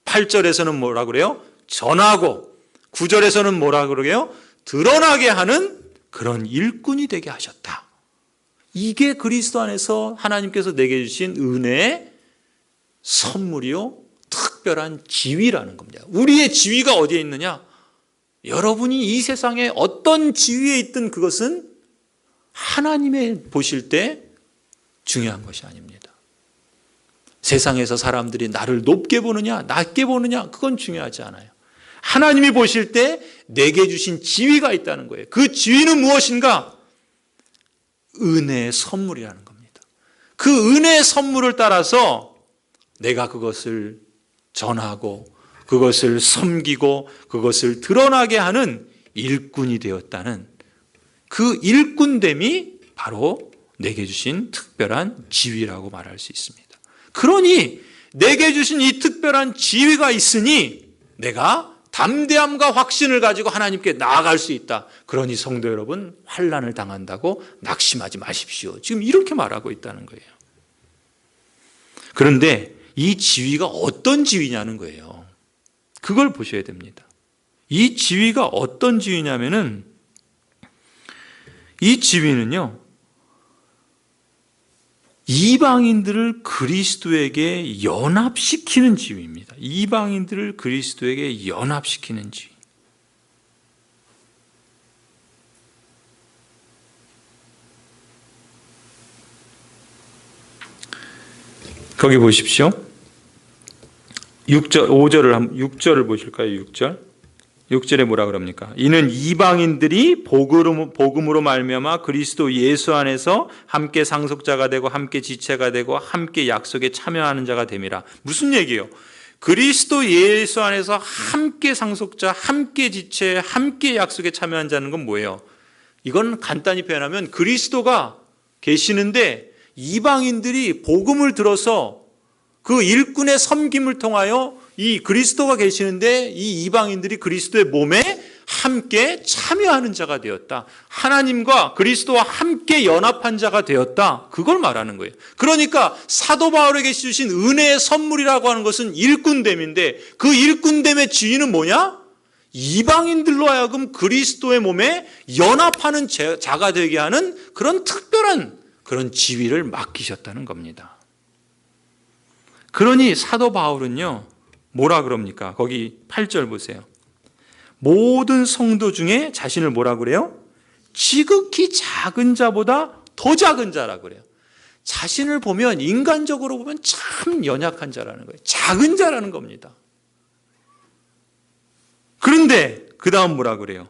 A: 8절에서는 뭐라 그래요? 전하고, 9절에서는 뭐라 그러게요? 드러나게 하는 그런 일꾼이 되게 하셨다. 이게 그리스도 안에서 하나님께서 내게 주신 은혜의 선물이요, 특별한 지위라는 겁니다. 우리의 지위가 어디에 있느냐? 여러분이 이 세상에 어떤 지위에 있든 그것은 하나님의 보실 때 중요한 것이 아닙니다. 세상에서 사람들이 나를 높게 보느냐, 낮게 보느냐, 그건 중요하지 않아요. 하나님이 보실 때 내게 주신 지위가 있다는 거예요. 그 지위는 무엇인가? 은혜의 선물이라는 겁니다. 그 은혜의 선물을 따라서 내가 그것을 전하고 그것을 섬기고 그것을 드러나게 하는 일꾼이 되었다는 그 일꾼됨이 바로 내게 주신 특별한 지위라고 말할 수 있습니다. 그러니 내게 주신 이 특별한 지위가 있으니 내가 담대함과 확신을 가지고 하나님께 나아갈 수 있다. 그러니 성도 여러분, 환난을 당한다고 낙심하지 마십시오. 지금 이렇게 말하고 있다는 거예요. 그런데 이 지위가 어떤 지위냐는 거예요. 그걸 보셔야 됩니다. 이 지위가 어떤 지위냐면은 이 지위는요, 이방인들을 그리스도에게 연합시키는 지위입니다. 이방인들을 그리스도에게 연합시키는 지위. 거기 보십시오. 6절을 보실까요? 6절에 뭐라 그럽니까? 이는 이방인들이 복음으로 말미암아 그리스도 예수 안에서 함께 상속자가 되고 함께 지체가 되고 함께 약속에 참여하는 자가 됨이라. 무슨 얘기예요? 그리스도 예수 안에서 함께 상속자, 함께 지체, 함께 약속에 참여한 자는 건 뭐예요? 이건 간단히 표현하면 그리스도가 계시는데 이방인들이 복음을 들어서 그 일꾼의 섬김을 통하여 이 그리스도가 계시는데 이 이방인들이 그리스도의 몸에 함께 참여하는 자가 되었다. 하나님과 그리스도와 함께 연합한 자가 되었다. 그걸 말하는 거예요. 그러니까 사도 바울에게 주신 은혜의 선물이라고 하는 것은 일꾼됨인데 그 일꾼됨의 지위는 뭐냐? 이방인들로 하여금 그리스도의 몸에 연합하는 자가 되게 하는 그런 특별한 그런 지위를 맡기셨다는 겁니다. 그러니 사도 바울은요, 뭐라 그럽니까? 거기 8절 보세요. 모든 성도 중에 자신을 뭐라 그래요? 지극히 작은 자보다 더 작은 자라 그래요. 자신을 보면 인간적으로 보면 참 연약한 자라는 거예요. 작은 자라는 겁니다. 그런데 그 다음 뭐라 그래요?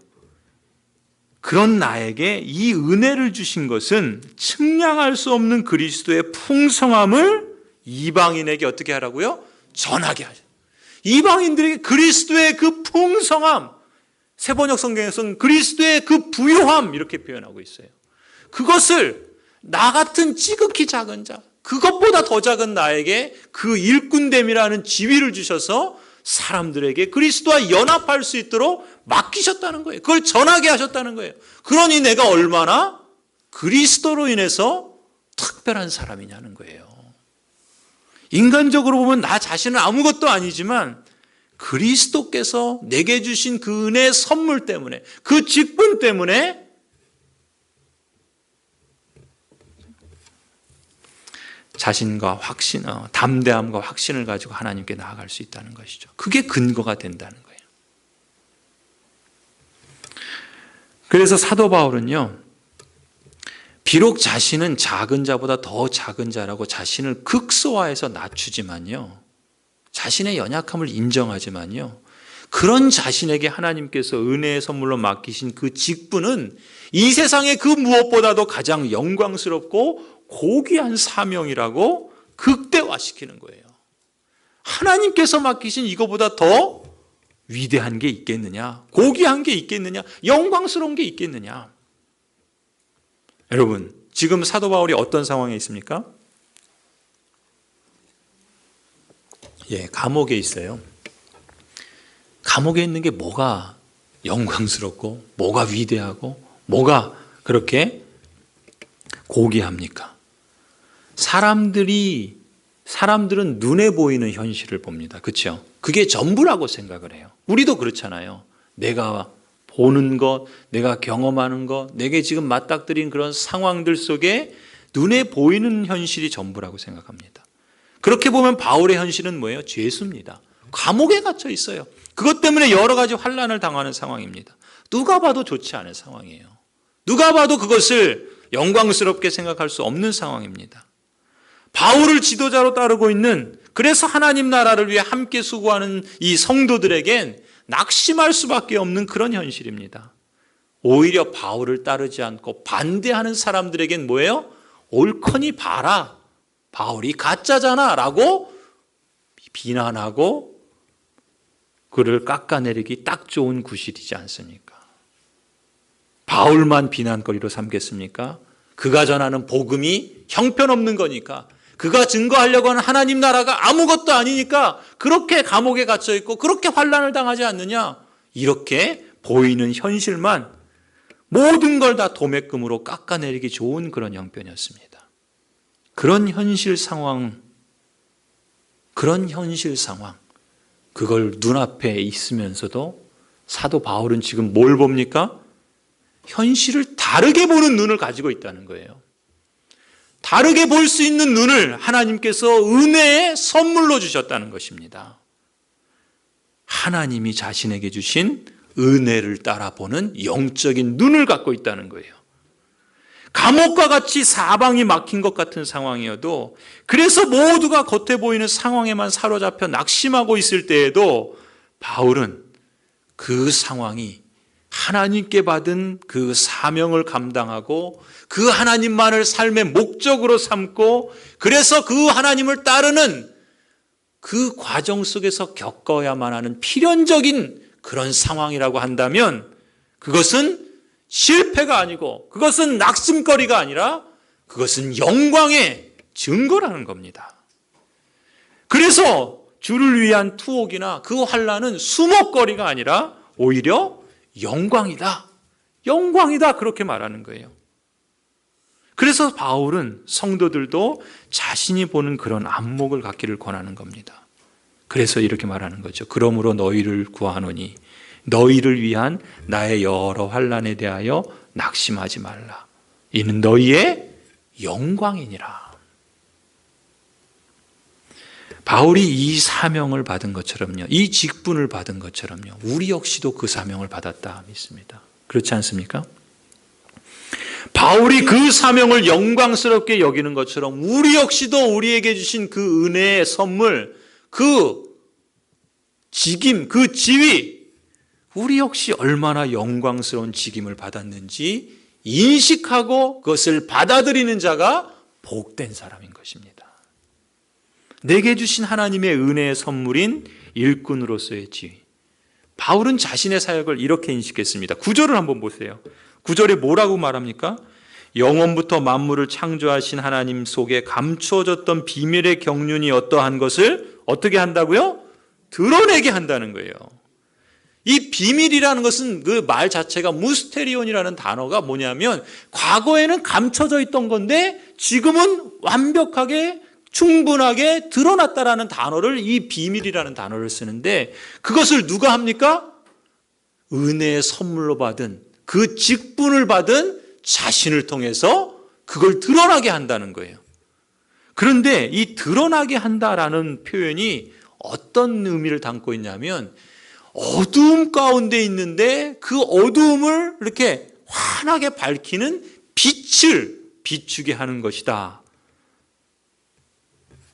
A: 그런 나에게 이 은혜를 주신 것은 측량할 수 없는 그리스도의 풍성함을 이방인에게 어떻게 하라고요? 전하게 하죠. 이방인들에게 그리스도의 그 풍성함, 세번역 성경에서는 그리스도의 그 부요함 이렇게 표현하고 있어요. 그것을 나 같은 지극히 작은 자, 그것보다 더 작은 나에게 그 일꾼됨이라는 지위를 주셔서 사람들에게 그리스도와 연합할 수 있도록 맡기셨다는 거예요. 그걸 전하게 하셨다는 거예요. 그러니 내가 얼마나 그리스도로 인해서 특별한 사람이냐는 거예요. 인간적으로 보면 나 자신은 아무것도 아니지만 그리스도께서 내게 주신 그 은혜의 선물 때문에, 그 직분 때문에 자신과 확신, 담대함과 확신을 가지고 하나님께 나아갈 수 있다는 것이죠. 그게 근거가 된다는 거예요. 그래서 사도 바울은요, 비록 자신은 작은 자보다 더 작은 자라고 자신을 극소화해서 낮추지만요, 자신의 연약함을 인정하지만요, 그런 자신에게 하나님께서 은혜의 선물로 맡기신 그 직분은 이 세상의 그 무엇보다도 가장 영광스럽고 고귀한 사명이라고 극대화시키는 거예요. 하나님께서 맡기신 이거보다 더 위대한 게 있겠느냐? 고귀한 게 있겠느냐? 영광스러운 게 있겠느냐? 여러분, 지금 사도 바울이 어떤 상황에 있습니까? 감옥에 있어요. 감옥에 있는 게 뭐가 영광스럽고 뭐가 위대하고 뭐가 그렇게 고귀합니까? 사람들은 눈에 보이는 현실을 봅니다. 그렇죠? 그게 전부라고 생각을 해요. 우리도 그렇잖아요. 내가 보는 것, 내가 경험하는 것, 내게 지금 맞닥뜨린 그런 상황들 속에 눈에 보이는 현실이 전부라고 생각합니다. 그렇게 보면 바울의 현실은 뭐예요? 죄수입니다. 감옥에 갇혀 있어요. 그것 때문에 여러 가지 환난을 당하는 상황입니다. 누가 봐도 좋지 않은 상황이에요. 누가 봐도 그것을 영광스럽게 생각할 수 없는 상황입니다. 바울을 지도자로 따르고 있는, 그래서 하나님 나라를 위해 함께 수고하는 이 성도들에겐 낙심할 수밖에 없는 그런 현실입니다. 오히려 바울을 따르지 않고 반대하는 사람들에겐 뭐예요? 옳거니 봐라, 바울이 가짜잖아 라고 비난하고 그를 깎아내리기 딱 좋은 구실이지 않습니까? 바울만 비난거리로 삼겠습니까? 그가 전하는 복음이 형편없는 거니까, 그가 증거하려고 하는 하나님 나라가 아무것도 아니니까 그렇게 감옥에 갇혀 있고 그렇게 환난을 당하지 않느냐, 이렇게 보이는 현실만 모든 걸 다 도매금으로 깎아내리기 좋은 그런 형편이었습니다. 그런 현실 상황, 그걸 눈앞에 있으면서도 사도 바울은 지금 뭘 봅니까? 현실을 다르게 보는 눈을 가지고 있다는 거예요. 다르게 볼 수 있는 눈을 하나님께서 은혜의 선물로 주셨다는 것입니다. 하나님이 자신에게 주신 은혜를 따라보는 영적인 눈을 갖고 있다는 거예요. 감옥과 같이 사방이 막힌 것 같은 상황이어도, 그래서 모두가 겉에 보이는 상황에만 사로잡혀 낙심하고 있을 때에도 바울은 그 상황이 하나님께 받은 그 사명을 감당하고 그 하나님만을 삶의 목적으로 삼고, 그래서 그 하나님을 따르는 그 과정 속에서 겪어야만 하는 필연적인 그런 상황이라고 한다면 그것은 실패가 아니고 그것은 낙심거리가 아니라 그것은 영광의 증거라는 겁니다. 그래서 주를 위한 투옥이나 그 환난은 수목거리가 아니라 오히려 영광이다. 영광이다. 그렇게 말하는 거예요. 그래서 바울은 성도들도 자신이 보는 그런 안목을 갖기를 권하는 겁니다. 그래서 이렇게 말하는 거죠. 그러므로 너희를 구하노니 너희를 위한 나의 여러 환난에 대하여 낙심하지 말라. 이는 너희의 영광이니라. 바울이 이 사명을 받은 것처럼요, 이 직분을 받은 것처럼요, 우리 역시도 그 사명을 받았다 믿습니다. 그렇지 않습니까? 바울이 그 사명을 영광스럽게 여기는 것처럼 우리 역시도 우리에게 주신 그 은혜의 선물, 그 직임, 그 지위, 우리 역시 얼마나 영광스러운 직임을 받았는지 인식하고 그것을 받아들이는 자가 복된 사람인 것입니다. 내게 주신 하나님의 은혜의 선물인 일꾼으로서의 지위. 바울은 자신의 사역을 이렇게 인식했습니다. 9절을 한번 보세요. 9절에 뭐라고 말합니까? 영원부터 만물을 창조하신 하나님 속에 감추어졌던 비밀의 경륜이 어떠한 것을 어떻게 한다고요? 드러내게 한다는 거예요. 이 비밀이라는 것은 그 말 자체가 무스테리온이라는 단어가 뭐냐면 과거에는 감춰져 있던 건데 지금은 완벽하게 충분하게 드러났다라는 단어를, 이 비밀이라는 단어를 쓰는데 그것을 누가 합니까? 은혜의 선물로 받은 그 직분을 받은 자신을 통해서 그걸 드러나게 한다는 거예요. 그런데 이 드러나게 한다라는 표현이 어떤 의미를 담고 있냐면 어두움 가운데 있는데 그 어두움을 이렇게 환하게 밝히는 빛을 비추게 하는 것이다.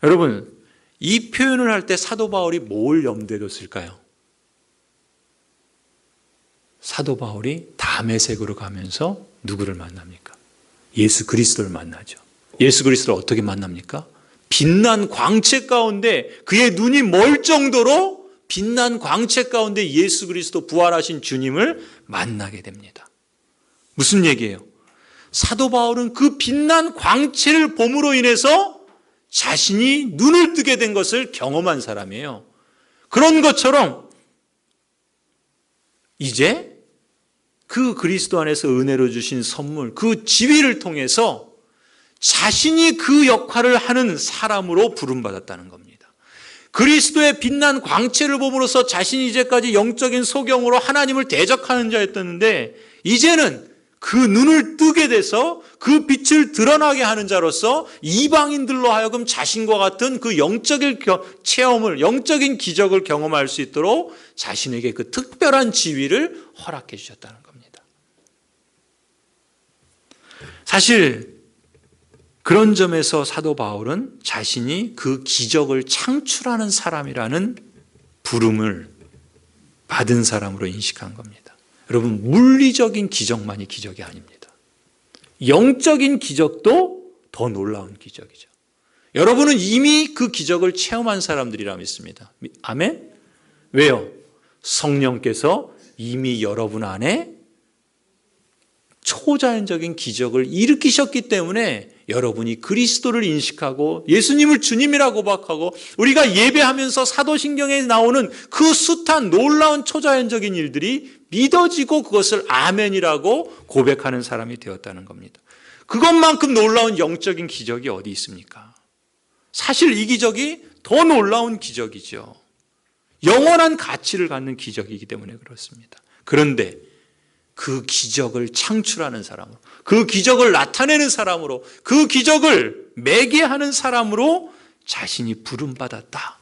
A: 여러분, 이 표현을 할 때 사도 바울이 뭘 염두에 뒀을까요? 사도 바울이 다메섹으로 가면서 누구를 만납니까? 예수 그리스도를 만나죠. 예수 그리스도를 어떻게 만납니까? 빛난 광채 가운데 그의 눈이 멀 정도로 빛난 광채 가운데 예수 그리스도 부활하신 주님을 만나게 됩니다. 무슨 얘기예요? 사도 바울은 그 빛난 광채를 봄으로 인해서 자신이 눈을 뜨게 된 것을 경험한 사람이에요. 그런 것처럼 이제 그 그리스도 안에서 은혜로 주신 선물, 그 지위를 통해서 자신이 그 역할을 하는 사람으로 부름받았다는 겁니다. 그리스도의 빛난 광채를 봄으로써 자신이 이제까지 영적인 소경으로 하나님을 대적하는 자였었는데 이제는 그 눈을 뜨게 돼서 그 빛을 드러나게 하는 자로서 이방인들로 하여금 자신과 같은 그 영적인 체험을, 영적인 기적을 경험할 수 있도록 자신에게 그 특별한 지위를 허락해 주셨다는 겁니다. 사실 그런 점에서 사도 바울은 자신이 그 기적을 창출하는 사람이라는 부름을 받은 사람으로 인식한 겁니다. 여러분, 물리적인 기적만이 기적이 아닙니다. 영적인 기적도 더 놀라운 기적이죠. 여러분은 이미 그 기적을 체험한 사람들이라 믿습니다. 아멘? 왜요? 성령께서 이미 여러분 안에 초자연적인 기적을 일으키셨기 때문에 여러분이 그리스도를 인식하고 예수님을 주님이라고 고백하고 우리가 예배하면서 사도신경에 나오는 그 숱한 놀라운 초자연적인 일들이 믿어지고 그것을 아멘이라고 고백하는 사람이 되었다는 겁니다. 그것만큼 놀라운 영적인 기적이 어디 있습니까? 사실 이 기적이 더 놀라운 기적이죠. 영원한 가치를 갖는 기적이기 때문에 그렇습니다. 그런데 그 기적을 창출하는 사람으로, 그 기적을 나타내는 사람으로, 그 기적을 매개하는 사람으로 자신이 부름받았다.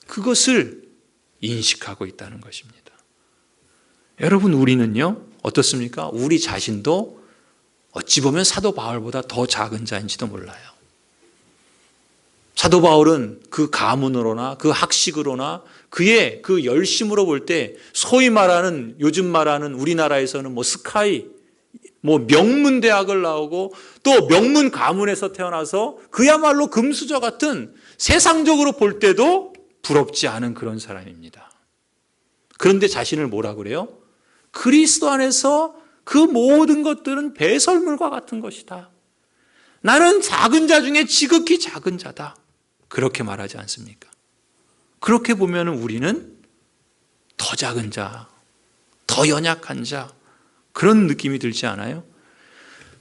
A: 그것을 인식하고 있다는 것입니다. 여러분, 우리는요, 어떻습니까? 우리 자신도 어찌 보면 사도 바울보다 더 작은 자인지도 몰라요. 사도 바울은 그 가문으로나 그 학식으로나 그의 그 열심으로 볼 때 소위 말하는, 요즘 말하는 우리나라에서는 뭐 스카이, 뭐 명문대학을 나오고 또 명문 가문에서 태어나서 그야말로 금수저 같은 세상적으로 볼 때도 부럽지 않은 그런 사람입니다. 그런데 자신을 뭐라 그래요? 그리스도 안에서 그 모든 것들은 배설물과 같은 것이다. 나는 작은 자 중에 지극히 작은 자다. 그렇게 말하지 않습니까? 그렇게 보면 우리는 더 작은 자, 더 연약한 자, 그런 느낌이 들지 않아요?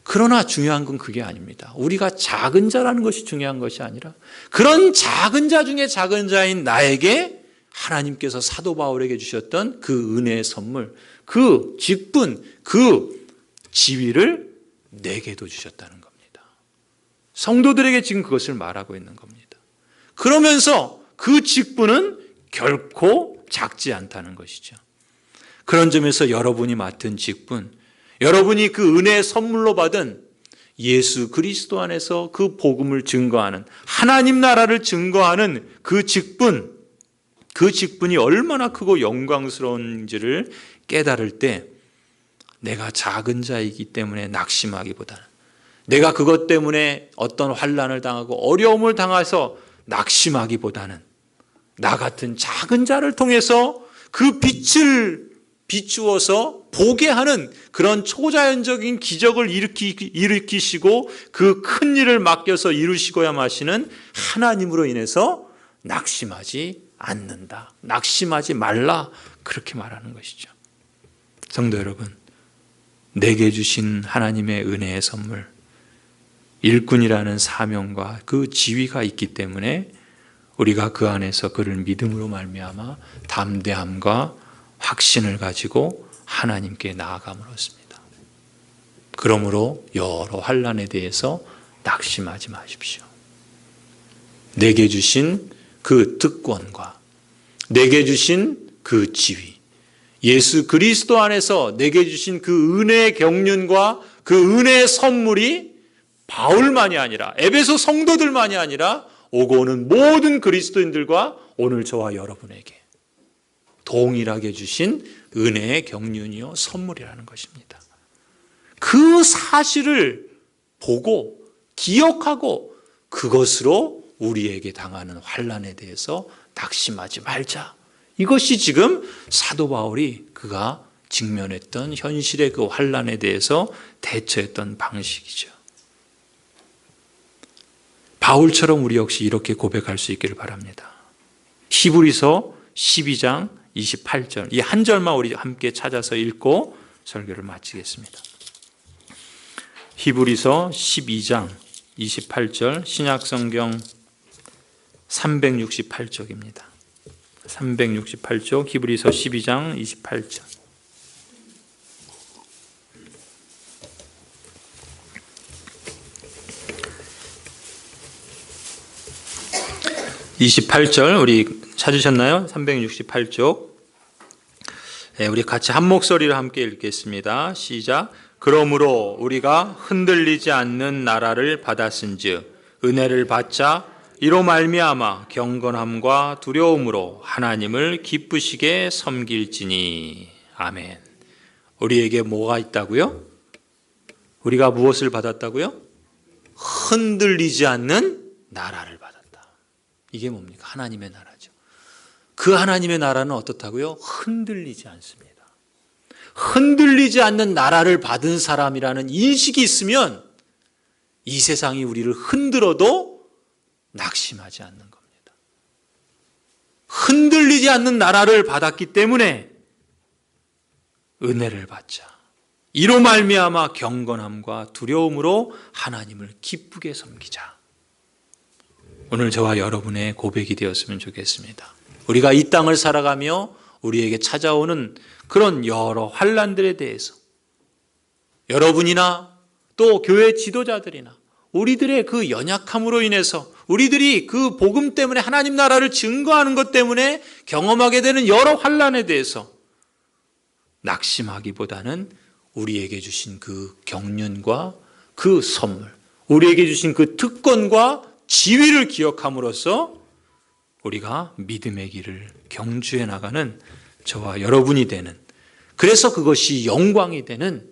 A: 그러나 중요한 건 그게 아닙니다. 우리가 작은 자라는 것이 중요한 것이 아니라 그런 작은 자 중에 작은 자인 나에게 하나님께서 사도 바울에게 주셨던 그 은혜의 선물, 그 직분, 그 지위를 내게도 주셨다는 겁니다. 성도들에게 지금 그것을 말하고 있는 겁니다. 그러면서 그 직분은 결코 작지 않다는 것이죠. 그런 점에서 여러분이 맡은 직분, 여러분이 그 은혜의 선물로 받은 예수 그리스도 안에서 그 복음을 증거하는, 하나님 나라를 증거하는 그 직분이 얼마나 크고 영광스러운지를 깨달을 때 내가 작은 자이기 때문에 낙심하기보다는, 내가 그것 때문에 어떤 환난을 당하고 어려움을 당해서 낙심하기보다는 나 같은 작은 자를 통해서 그 빛을 비추어서 보게 하는 그런 초자연적인 기적을 일으키시고 그 큰 일을 맡겨서 이루시고야 마시는 하나님으로 인해서 낙심하지 않는다. 낙심하지 말라. 그렇게 말하는 것이죠. 성도 여러분, 내게 주신 하나님의 은혜의 선물, 일꾼이라는 사명과 그 지위가 있기 때문에 우리가 그 안에서 그를 믿음으로 말미암아 담대함과 확신을 가지고 하나님께 나아감으로습니다. 그러므로 여러 환난에 대해서 낙심하지 마십시오. 내게 주신 그 특권과 내게 주신 그 지위, 예수 그리스도 안에서 내게 주신 그 은혜의 경륜과 그 은혜의 선물이 바울만이 아니라 에베소 성도들만이 아니라 오고 오는 모든 그리스도인들과 오늘 저와 여러분에게 동일하게 주신 은혜의 경륜이요 선물이라는 것입니다. 그 사실을 보고 기억하고 그것으로 우리에게 당하는 환난에 대해서 낙심하지 말자. 이것이 지금 사도 바울이 그가 직면했던 현실의 그 환난에 대해서 대처했던 방식이죠. 바울처럼 우리 역시 이렇게 고백할 수 있기를 바랍니다. 히브리서 12장 28절, 이 한 절만 우리 함께 찾아서 읽고 설교를 마치겠습니다. 히브리서 12장 28절, 신약성경 368쪽입니다. 368쪽, 히브리서 12장 28절. 우리 찾으셨나요? 368쪽. 네, 우리 같이 한 목소리로 함께 읽겠습니다. 시작. 그러므로 우리가 흔들리지 않는 나라를 받았은즉 은혜를 받자 이로 말미암아 경건함과 두려움으로 하나님을 기쁘시게 섬길지니. 아멘. 우리에게 뭐가 있다고요? 우리가 무엇을 받았다고요? 흔들리지 않는 나라를 받았다. 이게 뭡니까? 하나님의 나라죠. 그 하나님의 나라는 어떻다고요? 흔들리지 않습니다. 흔들리지 않는 나라를 받은 사람이라는 인식이 있으면 이 세상이 우리를 흔들어도 낙심하지 않는 겁니다. 흔들리지 않는 나라를 받았기 때문에 은혜를 받자. 이로 말미암아 경건함과 두려움으로 하나님을 기쁘게 섬기자. 오늘 저와 여러분의 고백이 되었으면 좋겠습니다. 우리가 이 땅을 살아가며 우리에게 찾아오는 그런 여러 환난들에 대해서 여러분이나 또 교회 지도자들이나 우리들의 그 연약함으로 인해서 우리들이 그 복음 때문에 하나님 나라를 증거하는 것 때문에 경험하게 되는 여러 환난에 대해서 낙심하기보다는 우리에게 주신 그 경륜과 그 선물, 우리에게 주신 그 특권과 지위를 기억함으로써 우리가 믿음의 길을 경주해 나가는 저와 여러분이 되는, 그래서 그것이 영광이 되는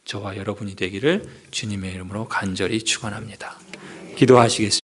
A: 저와 여러분이 되기를 주님의 이름으로 간절히 축원합니다. 기도하시겠습니다.